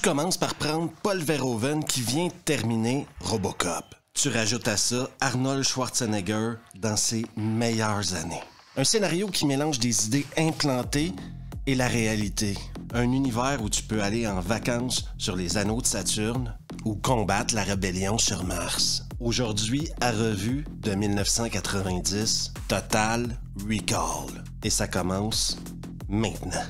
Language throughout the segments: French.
commences par prendre Paul Verhoeven qui vient de terminer Robocop. Tu rajoutes à ça Arnold Schwarzenegger dans ses meilleures années. Un scénario qui mélange des idées implantées et la réalité. Un univers où tu peux aller en vacances sur les anneaux de Saturne ou combattre la rébellion sur Mars. Aujourd'hui, à revue de 1990, Total Recall. Et ça commence maintenant.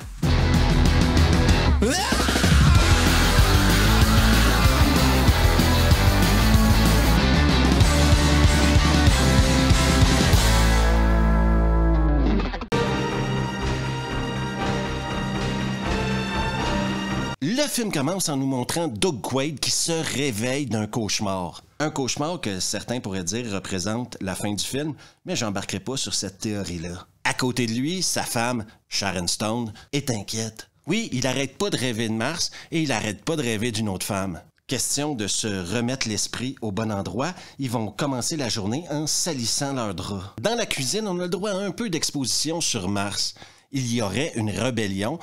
Le film commence en nous montrant Doug Quaid qui se réveille d'un cauchemar. Un cauchemar que certains pourraient dire représente la fin du film, mais j'embarquerai pas sur cette théorie-là. À côté de lui, sa femme, Sharon Stone, est inquiète. Oui, il arrête pas de rêver de Mars et il arrête pas de rêver d'une autre femme. Question de se remettre l'esprit au bon endroit, ils vont commencer la journée en salissant leurs draps. Dans la cuisine, on a le droit à un peu d'exposition sur Mars. Il y aurait une rébellion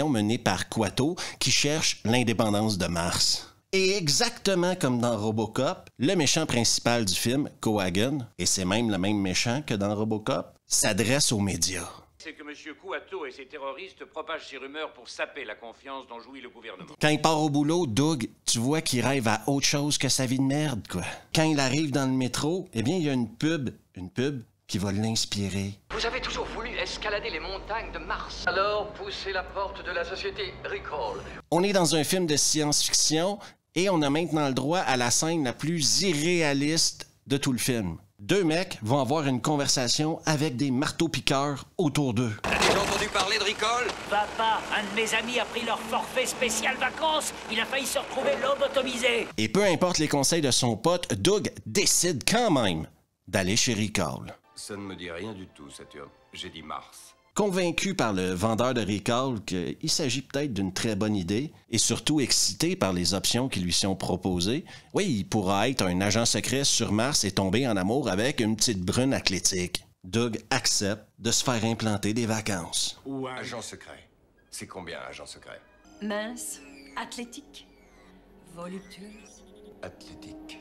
menée par Kuato qui cherche l'indépendance de Mars. Et exactement comme dans Robocop, le méchant principal du film, Cohagen, et c'est même le même méchant que dans Robocop, s'adresse aux médias. C'est que M. Kuato et ses terroristes propagent ces rumeurs pour saper la confiance dont jouit le gouvernement. Quand il part au boulot, Doug, tu vois qu'il rêve à autre chose que sa vie de merde, quoi. Quand il arrive dans le métro, eh bien, il y a une pub qui va l'inspirer. Vous avez toujours voulu escalader les montagnes de Mars. Alors poussez la porte de la société Recall. On est dans un film de science-fiction et on a maintenant le droit à la scène la plus irréaliste de tout le film. Deux mecs vont avoir une conversation avec des marteaux-piqueurs autour d'eux. T'as déjà entendu parler de Recall? Papa, un de mes amis a pris leur forfait spécial vacances. Il a failli se retrouver lobotomisé. Et peu importe les conseils de son pote, Doug décide quand même d'aller chez Recall. Ça ne me dit rien du tout, Saturne. J'ai dit Mars. Convaincu par le vendeur de Recall qu'il s'agit peut-être d'une très bonne idée et surtout excité par les options qui lui sont proposées, oui, il pourra être un agent secret sur Mars et tomber en amour avec une petite brune athlétique. Doug accepte de se faire implanter des vacances. Ou un agent secret. C'est combien, agent secret? Mince, athlétique, voluptueuse. Athlétique.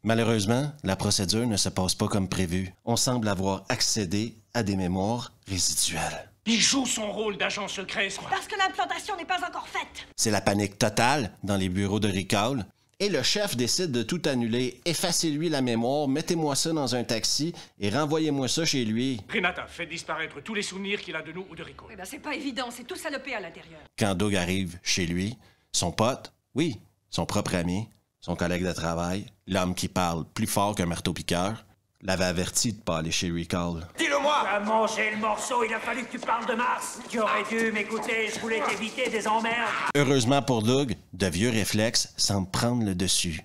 Malheureusement, la procédure ne se passe pas comme prévu. On semble avoir accédé à des mémoires résiduelles. Il joue son rôle d'agent secret, quoi. Parce que l'implantation n'est pas encore faite. C'est la panique totale dans les bureaux de Recall. Et le chef décide de tout annuler. Effacez-lui la mémoire, mettez-moi ça dans un taxi et renvoyez-moi ça chez lui. Renata, fait disparaître tous les souvenirs qu'il a de nous ou de Recall. Eh ben c'est pas évident, c'est tout salopé à l'intérieur. Quand Doug arrive chez lui, son pote, oui, son propre ami, son collègue de travail, l'homme qui parle plus fort qu'un marteau-piqueur, l'avait averti de pas aller chez Recall. Dis-le-moi! T'as mangé le morceau, il a fallu que tu parles de Mars. Tu aurais dû m'écouter, je voulais t'éviter des emmerdes. Heureusement pour Doug, de vieux réflexes semblent prendre le dessus.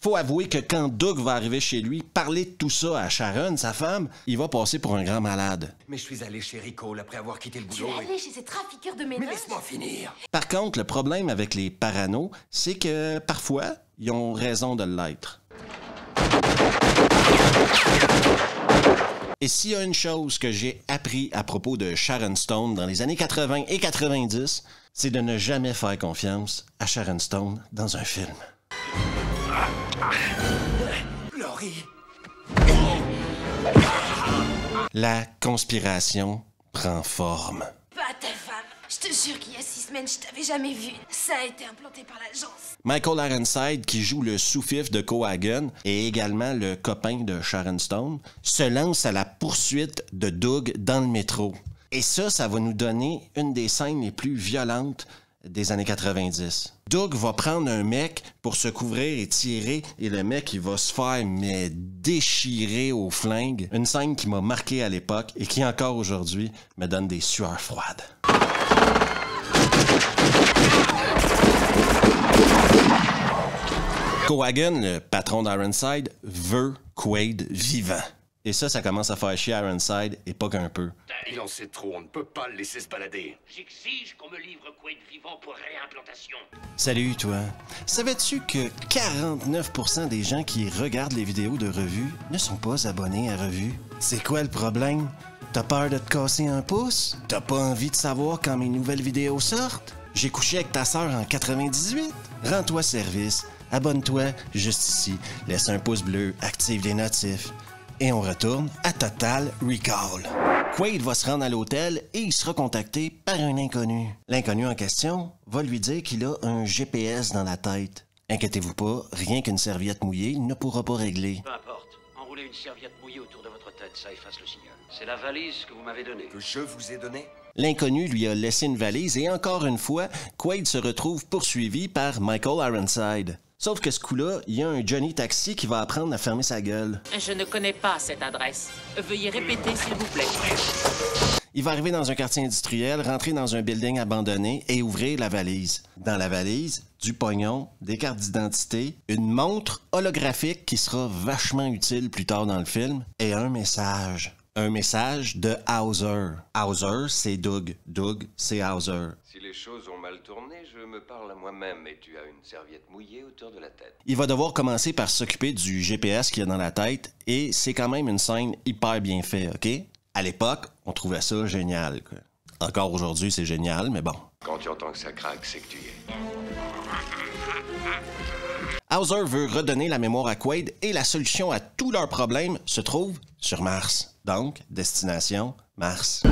Faut avouer que quand Doug va arriver chez lui, parler de tout ça à Sharon, sa femme, il va passer pour un grand malade. Mais je suis allé chez Recall après avoir quitté le Tu boulot. es allé chez ces trafiqueurs de Mais ménages? laisse-moi finir. Par contre, le problème avec les paranos, c'est que parfois, ils ont raison de l'être. Et s'il y a une chose que j'ai appris à propos de Sharon Stone dans les années 80 et 90, c'est de ne jamais faire confiance à Sharon Stone dans un film. Laurie! La conspiration prend forme. Pas ta femme. Je te jure qu'il y a 6 semaines, je t'avais jamais vu. Ça a été implanté par l'agence. Michael Ironside, qui joue le sous-fifre de Cohagen et également le copain de Sharon Stone, se lance à la poursuite de Doug dans le métro. Et ça va nous donner une des scènes les plus violentes des années 90. Doug va prendre un mec pour se couvrir et tirer, et le mec, il va se faire déchirer au flingue. Une scène qui m'a marqué à l'époque et qui encore aujourd'hui me donne des sueurs froides. Cohagen, le patron d'Ironside, veut Quaid vivant. Et ça commence à faire chier Ironside, et pas qu'un peu. Il en sait trop, on ne peut pas le laisser se balader. J'exige qu'on me livre Quaid vivant pour réimplantation. Salut, toi. Savais-tu que 49% des gens qui regardent les vidéos de Revue ne sont pas abonnés à Revue? C'est quoi le problème? T'as peur de te casser un pouce? T'as pas envie de savoir quand mes nouvelles vidéos sortent? J'ai couché avec ta sœur en 98? Rends-toi service, abonne-toi juste ici, laisse un pouce bleu, active les notifs. Et on retourne à Total Recall. Quaid va se rendre à l'hôtel et il sera contacté par un inconnu. L'inconnu en question va lui dire qu'il a un GPS dans la tête. Inquiétez-vous pas, rien qu'une serviette mouillée ne pourra pas régler. Peu importe. Enroulez une serviette mouillée autour de votre tête, ça efface le signal. C'est la valise que vous m'avez donnée. Que je vous ai donné? L'inconnu lui a laissé une valise et encore une fois, Quaid se retrouve poursuivi par Michael Ironside. Sauf que ce coup-là, il y a un Johnny Taxi qui va apprendre à fermer sa gueule. Je ne connais pas cette adresse. Veuillez répéter, s'il vous plaît. Il va arriver dans un quartier industriel, rentrer dans un building abandonné et ouvrir la valise. Dans la valise, du pognon, des cartes d'identité, une montre holographique qui sera vachement utile plus tard dans le film, et un message. Un message de Hauser. Hauser, c'est Doug. Doug, c'est Hauser. Si les choses ont mal tourné, je me parle à moi-même et tu as une serviette mouillée autour de la tête. Il va devoir commencer par s'occuper du GPS qu'il y a dans la tête et c'est quand même une scène hyper bien faite, OK? À l'époque, on trouvait ça génial, quoi. Encore aujourd'hui, c'est génial, mais bon. Quand tu entends que ça craque, c'est que tu y es. Hauser veut redonner la mémoire à Quaid et la solution à tous leurs problèmes se trouve sur Mars. Donc, destination Mars.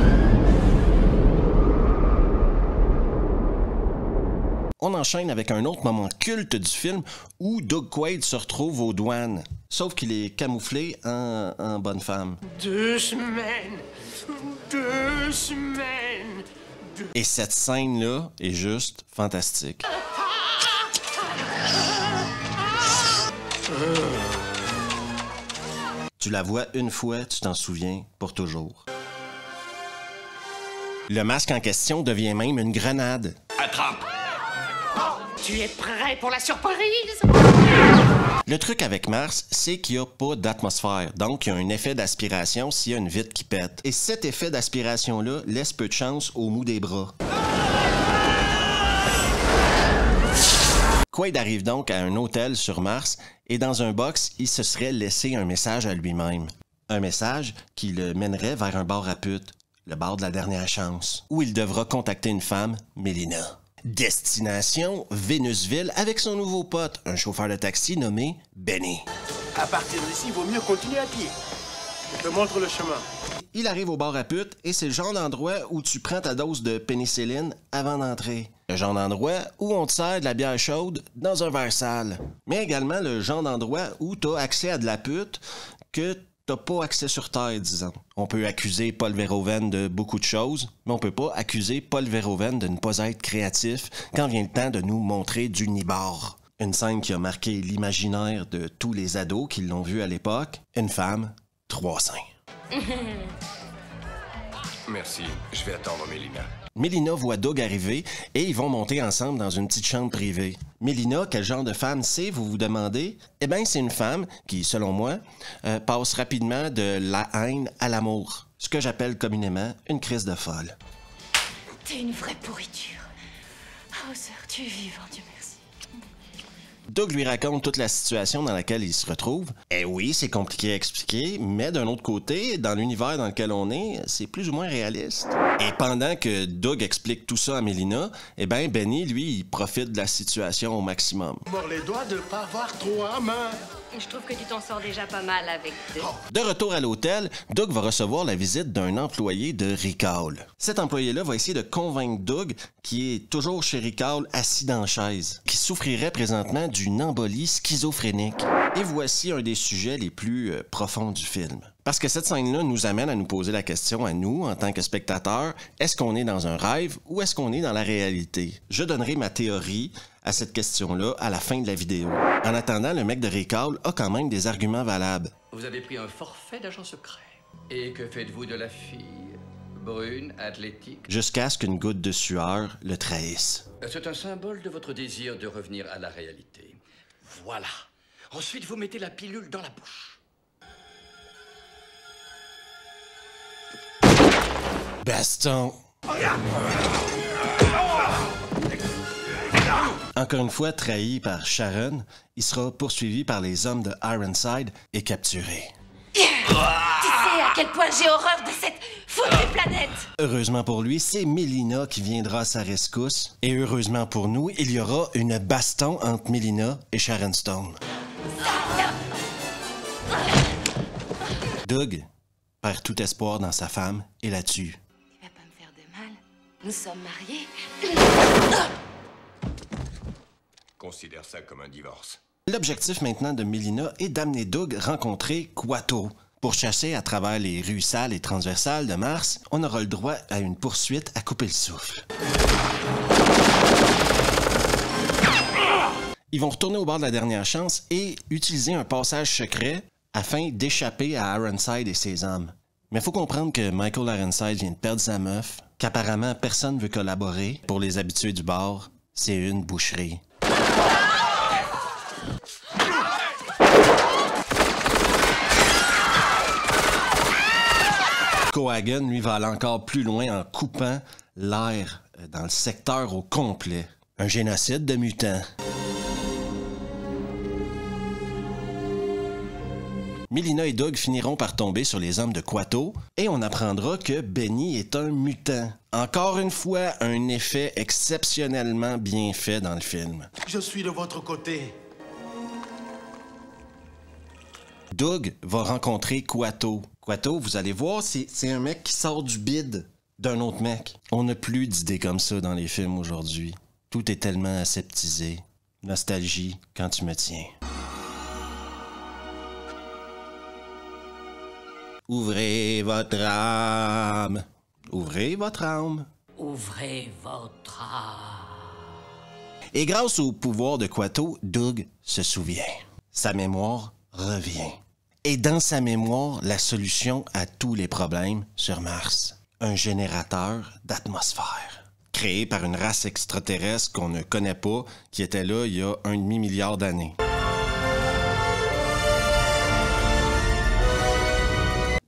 On enchaîne avec un autre moment culte du film où Doug Quaid se retrouve aux douanes. Sauf qu'il est camouflé en bonne femme. 2 semaines. 2 semaines. Et cette scène-là est juste fantastique. Tu la vois une fois, tu t'en souviens pour toujours. Le masque en question devient même une grenade. Attrape! Tu es prêt pour la surprise? Le truc avec Mars, c'est qu'il n'y a pas d'atmosphère, donc il y a un effet d'aspiration s'il y a une vitre qui pète. Et cet effet d'aspiration-là laisse peu de chance au mou des bras. Quaid arrive donc à un hôtel sur Mars et dans un box, il se serait laissé un message à lui-même. Un message qui le mènerait vers un bar à putes, le bar de la dernière chance, où il devra contacter une femme, Melina. Destination Vénusville avec son nouveau pote, un chauffeur de taxi nommé Benny. À partir d'ici, il vaut mieux continuer à pied. Je te montre le chemin. Il arrive au bar à putes et c'est le genre d'endroit où tu prends ta dose de pénicilline avant d'entrer. Le genre d'endroit où on te sert de la bière chaude dans un verre sale. Mais également le genre d'endroit où tu as accès à de la pute que t'as pas accès sur Terre, disons. On peut accuser Paul Verhoeven de beaucoup de choses, mais on peut pas accuser Paul Verhoeven de ne pas être créatif quand vient le temps de nous montrer du nibar. Une scène qui a marqué l'imaginaire de tous les ados qui l'ont vu à l'époque. Une femme, 3 seins. Merci, je vais attendre Mélina. Melina voit Doug arriver et ils vont monter ensemble dans une petite chambre privée. Melina, quel genre de femme c'est, vous vous demandez? Eh bien, c'est une femme qui, selon moi, passe rapidement de la haine à l'amour. Ce que j'appelle communément une crise de folle. T'es une vraie pourriture. Hauser, tu es vivant, Dieu merci. Doug lui raconte toute la situation dans laquelle il se retrouve. Eh oui, c'est compliqué à expliquer, mais d'un autre côté, dans l'univers dans lequel on est, c'est plus ou moins réaliste. Et pendant que Doug explique tout ça à Melina, eh ben Benny, lui, il profite de la situation au maximum. Mord les doigts de pas avoir 3 mains. Je trouve que tu t'en sors déjà pas mal avec 2. De retour à l'hôtel, Doug va recevoir la visite d'un employé de Recall. Cet employé-là va essayer de convaincre Doug, qui est toujours chez Recall, assis dans la chaise, qui souffrirait présentement d'une embolie schizophrénique. Et voici un des sujets les plus profonds du film. Parce que cette scène-là nous amène à nous poser la question à nous, en tant que spectateurs, est-ce qu'on est dans un rêve ou est-ce qu'on est dans la réalité? Je donnerai ma théorie à cette question-là à la fin de la vidéo. En attendant, le mec de Recall a quand même des arguments valables. Vous avez pris un forfait d'agent secret. Et que faites-vous de la fille? Brune, athlétique. Jusqu'à ce qu'une goutte de sueur le trahisse. C'est un symbole de votre désir de revenir à la réalité. Voilà. Ensuite, vous mettez la pilule dans la bouche. baston. Encore une fois trahi par Sharon, il sera poursuivi par les hommes de Ironside et capturé. Tu sais à quel point j'ai horreur de cette foutue planète! Heureusement pour lui, c'est Melina qui viendra à sa rescousse. Et heureusement pour nous, il y aura une baston entre Melina et Sharon Stone. Doug perd tout espoir dans sa femme et la tue. Tu vas pas me faire de mal? Nous sommes mariés. Considère ça comme un divorce. L'objectif maintenant de Melina est d'amener Doug rencontrer Kuato. Pour chasser à travers les rues sales et transversales de Mars, on aura le droit à une poursuite à couper le souffle. Ils vont retourner au bord de la dernière chance et utiliser un passage secret afin d'échapper à Ironside et ses hommes. Mais il faut comprendre que Michael Ironside vient de perdre sa meuf, qu'apparemment personne ne veut collaborer. Pour les habitués du bar, c'est une boucherie. Cohagen, lui, va aller encore plus loin en coupant l'air dans le secteur au complet. Un génocide de mutants. Melina et Doug finiront par tomber sur les hommes de Kuato et on apprendra que Benny est un mutant. Encore une fois, un effet exceptionnellement bien fait dans le film. Je suis de votre côté. Doug va rencontrer Kuato. Kuato, vous allez voir, c'est un mec qui sort du bide d'un autre mec. On n'a plus d'idées comme ça dans les films aujourd'hui. Tout est tellement aseptisé. Nostalgie, quand tu me tiens. Ouvrez votre âme. Ouvrez votre âme. Ouvrez votre âme. Et grâce au pouvoir de Kuato, Doug se souvient. Sa mémoire revient. Et dans sa mémoire, la solution à tous les problèmes sur Mars. Un générateur d'atmosphère. Créé par une race extraterrestre qu'on ne connaît pas, qui était là il y a 1,5 milliard d'années.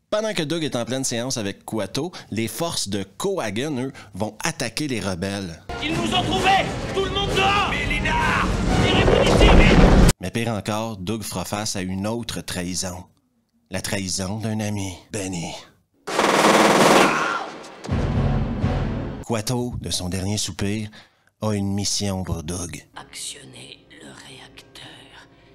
Pendant que Doug est en pleine séance avec Kuato, les forces de Cohagen, eux, vont attaquer les rebelles. Ils nous ont trouvés! Tout le monde dehors! Melina! Tirez-vous d'ici, vite! Mais pire encore, Doug fera face à une autre trahison. La trahison d'un ami, Benny. Kuato, de son dernier soupir, a une mission pour Doug. Actionnez le réacteur.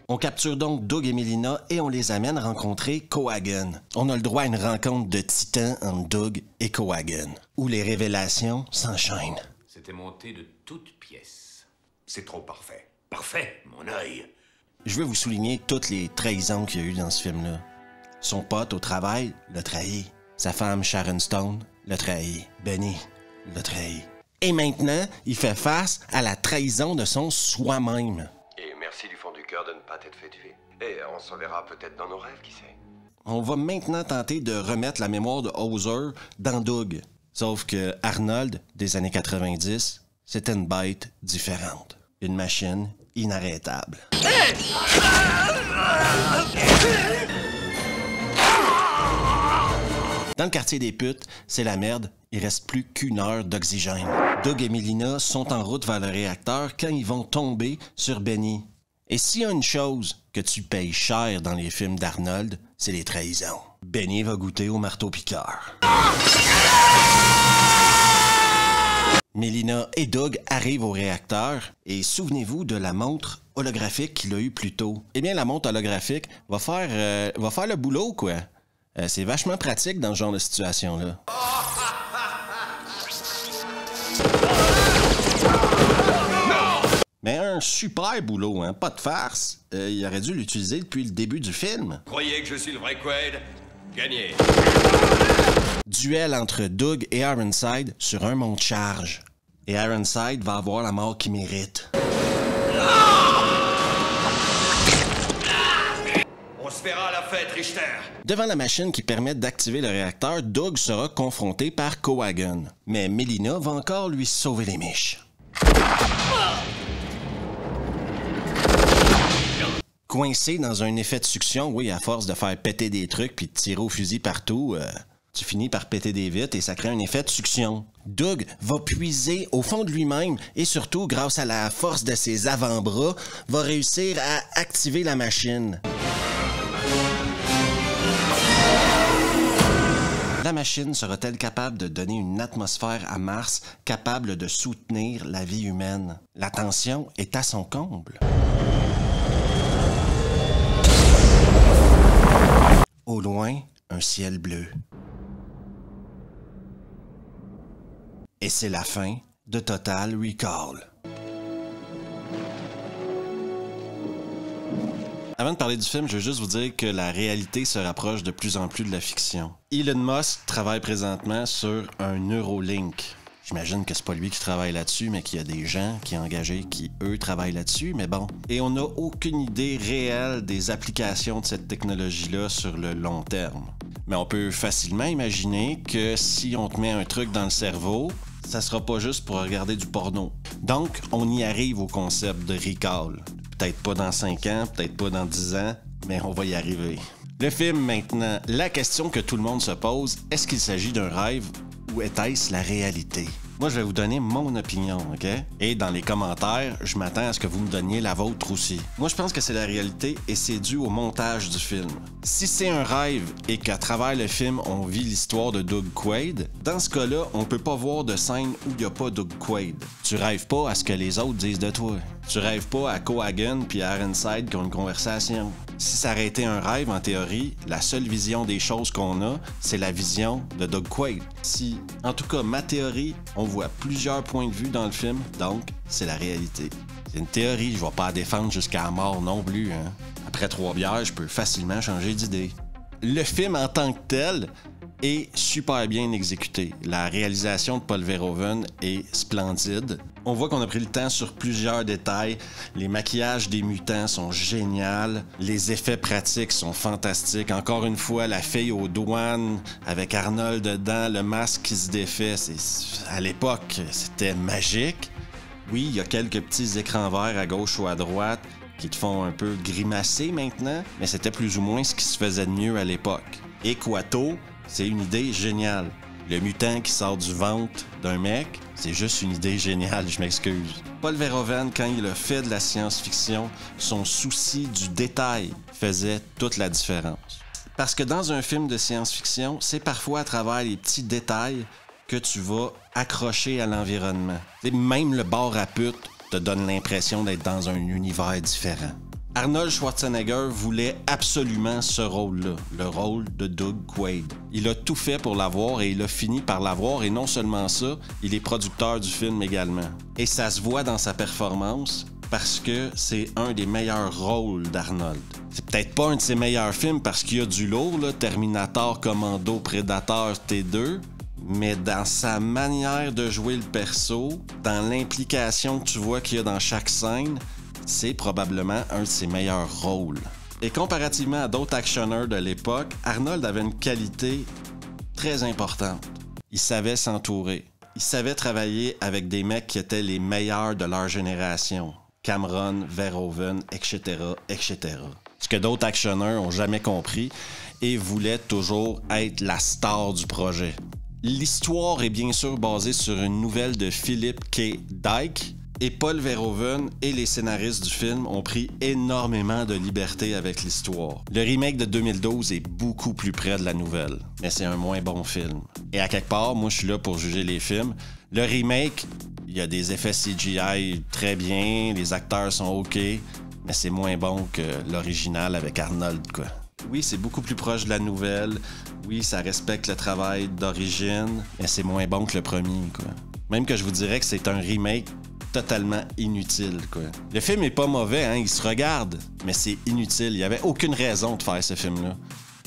On capture donc Doug et Melina et on les amène rencontrer Cohagen. On a le droit à une rencontre de titans entre Doug et Cohagen, où les révélations s'enchaînent. C'était monté de toutes pièces. C'est trop parfait. Parfait, mon œil. Je veux vous souligner toutes les trahisons qu'il y a eu dans ce film-là. Son pote au travail l'a trahi. Sa femme Sharon Stone l'a trahi. Benny l'a trahi. Et maintenant, il fait face à la trahison de son soi-même. Et merci du fond du cœur de ne pas t'être fait tuer. Et on se verra peut-être dans nos rêves, qui sait. On va maintenant tenter de remettre la mémoire de Hauser dans Doug. Sauf que Arnold, des années 90, c'était une bête différente. Une machine inarrêtable. Dans le quartier des putes, c'est la merde. Il reste plus qu'une heure d'oxygène. Doug et Melina sont en route vers le réacteur quand ils vont tomber sur Benny. Et s'il y a une chose que tu payes cher dans les films d'Arnold, c'est les trahisons. Benny va goûter au marteau-piqueur. Melina et Doug arrivent au réacteur et souvenez-vous de la montre holographique qu'il a eue plus tôt. Eh bien, la montre holographique va faire le boulot, quoi. C'est vachement pratique dans ce genre de situation-là. Mais un super boulot, hein? Pas de farce. Il aurait dû l'utiliser depuis le début du film. Croyez que je suis le vrai Quaid? Gagné. Duel entre Doug et Ironside sur un mont de charge. Et Ironside va avoir la mort qu'il mérite. On se verra à la fête, Richter. Devant la machine qui permet d'activer le réacteur, Doug sera confronté par Cohagen. Mais Melina va encore lui sauver les miches. Coincé dans un effet de succion, oui, à force de faire péter des trucs puis de tirer au fusil partout, Tu finis par péter des vitres et ça crée un effet de succion. Doug va puiser au fond de lui-même et surtout, grâce à la force de ses avant-bras, va réussir à activer la machine. La machine sera-t-elle capable de donner une atmosphère à Mars capable de soutenir la vie humaine? La tension est à son comble. Au loin, un ciel bleu. Et c'est la fin de Total Recall. Avant de parler du film, je veux juste vous dire que la réalité se rapproche de plus en plus de la fiction. Elon Musk travaille présentement sur un Neuralink. J'imagine que c'est pas lui qui travaille là-dessus, mais qu'il y a des gens qui ont engagés qui, eux, travaillent là-dessus, mais bon. Et on n'a aucune idée réelle des applications de cette technologie-là sur le long terme. Mais on peut facilement imaginer que si on te met un truc dans le cerveau, ça sera pas juste pour regarder du porno. Donc, on y arrive au concept de recall. Peut-être pas dans 5 ans, peut-être pas dans 10 ans, mais on va y arriver. Le film maintenant, la question que tout le monde se pose, est-ce qu'il s'agit d'un rêve ou était-ce la réalité? Moi, je vais vous donner mon opinion, OK? Et dans les commentaires, je m'attends à ce que vous me donniez la vôtre aussi. Moi, je pense que c'est la réalité et c'est dû au montage du film. Si c'est un rêve et qu'à travers le film, on vit l'histoire de Doug Quaid, dans ce cas-là, on peut pas voir de scène où il n'y a pas Doug Quaid. Tu rêves pas à ce que les autres disent de toi. Tu rêves pas à Cohagen puis à Ironside qui ont une conversation. Si ça aurait été un rêve, en théorie, la seule vision des choses qu'on a, c'est la vision de Doug Quaid. Si, en tout cas, ma théorie, on voit plusieurs points de vue dans le film, donc c'est la réalité. C'est une théorie, je vais pas la défendre jusqu'à la mort non plus. Hein. Après 3 bières, je peux facilement changer d'idée. Le film en tant que tel est super bien exécuté. La réalisation de Paul Verhoeven est splendide. On voit qu'on a pris le temps sur plusieurs détails. Les maquillages des mutants sont géniaux. Les effets pratiques sont fantastiques. Encore une fois, la fille aux douanes avec Arnold dedans, le masque qui se défait. À l'époque, c'était magique. Oui, il y a quelques petits écrans verts à gauche ou à droite qui te font un peu grimacer maintenant, mais c'était plus ou moins ce qui se faisait de mieux à l'époque. Et Kuato, c'est une idée géniale. Le mutant qui sort du ventre d'un mec, c'est juste une idée géniale, je m'excuse. Paul Verhoeven, quand il a fait de la science-fiction, son souci du détail faisait toute la différence. Parce que dans un film de science-fiction, c'est parfois à travers les petits détails que tu vas accrocher à l'environnement. Et même le bar à pute te donne l'impression d'être dans un univers différent. Arnold Schwarzenegger voulait absolument ce rôle-là, le rôle de Doug Quaid. Il a tout fait pour l'avoir et il a fini par l'avoir, et non seulement ça, il est producteur du film également. Et ça se voit dans sa performance parce que c'est un des meilleurs rôles d'Arnold. C'est peut-être pas un de ses meilleurs films parce qu'il y a du lourd, là, Terminator, Commando, Predator, T2, mais dans sa manière de jouer le perso, dans l'implication que tu vois qu'il y a dans chaque scène, c'est probablement un de ses meilleurs rôles. Et comparativement à d'autres actionneurs de l'époque, Arnold avait une qualité très importante. Il savait s'entourer. Il savait travailler avec des mecs qui étaient les meilleurs de leur génération. Cameron, Verhoeven, etc., etc. Ce que d'autres actionneurs n'ont jamais compris et voulaient toujours être la star du projet. L'histoire est bien sûr basée sur une nouvelle de Philip K. Dick, et Paul Verhoeven et les scénaristes du film ont pris énormément de liberté avec l'histoire. Le remake de 2012 est beaucoup plus près de la nouvelle, mais c'est un moins bon film. Et à quelque part, moi je suis là pour juger les films. Le remake, il y a des effets CGI très bien, les acteurs sont OK, mais c'est moins bon que l'original avec Arnold, quoi. Oui, c'est beaucoup plus proche de la nouvelle. Oui, ça respecte le travail d'origine, mais c'est moins bon que le premier, quoi. Même que je vous dirais que c'est un remake totalement inutile, quoi. Le film est pas mauvais, hein, il se regarde, mais c'est inutile. Il y avait aucune raison de faire ce film-là.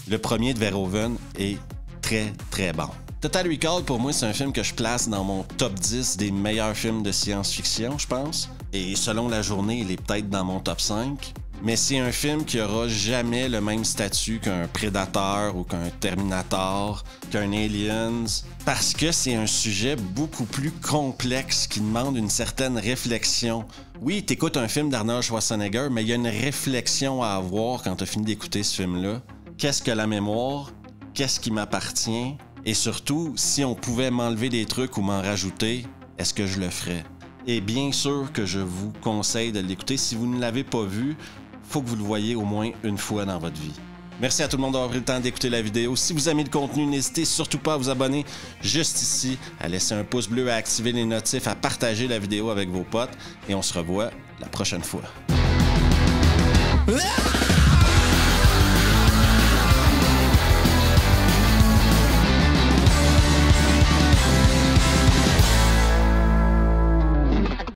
Le premier de Verhoeven est très, très bon. Total Recall, pour moi, c'est un film que je place dans mon top 10 des meilleurs films de science-fiction, je pense. Et selon la journée, il est peut-être dans mon top 5. Mais c'est un film qui aura jamais le même statut qu'un Predator ou qu'un Terminator, qu'un Aliens, parce que c'est un sujet beaucoup plus complexe qui demande une certaine réflexion. Oui, t'écoutes un film d'Arnold Schwarzenegger, mais il y a une réflexion à avoir quand t'as fini d'écouter ce film-là. Qu'est-ce que la mémoire? Qu'est-ce qui m'appartient? Et surtout, si on pouvait m'enlever des trucs ou m'en rajouter, est-ce que je le ferais? Et bien sûr que je vous conseille de l'écouter. Si vous ne l'avez pas vu, faut que vous le voyez au moins une fois dans votre vie. Merci à tout le monde d'avoir pris le temps d'écouter la vidéo. Si vous aimez le contenu, n'hésitez surtout pas à vous abonner juste ici, à laisser un pouce bleu, à activer les notifs, à partager la vidéo avec vos potes. Et on se revoit la prochaine fois.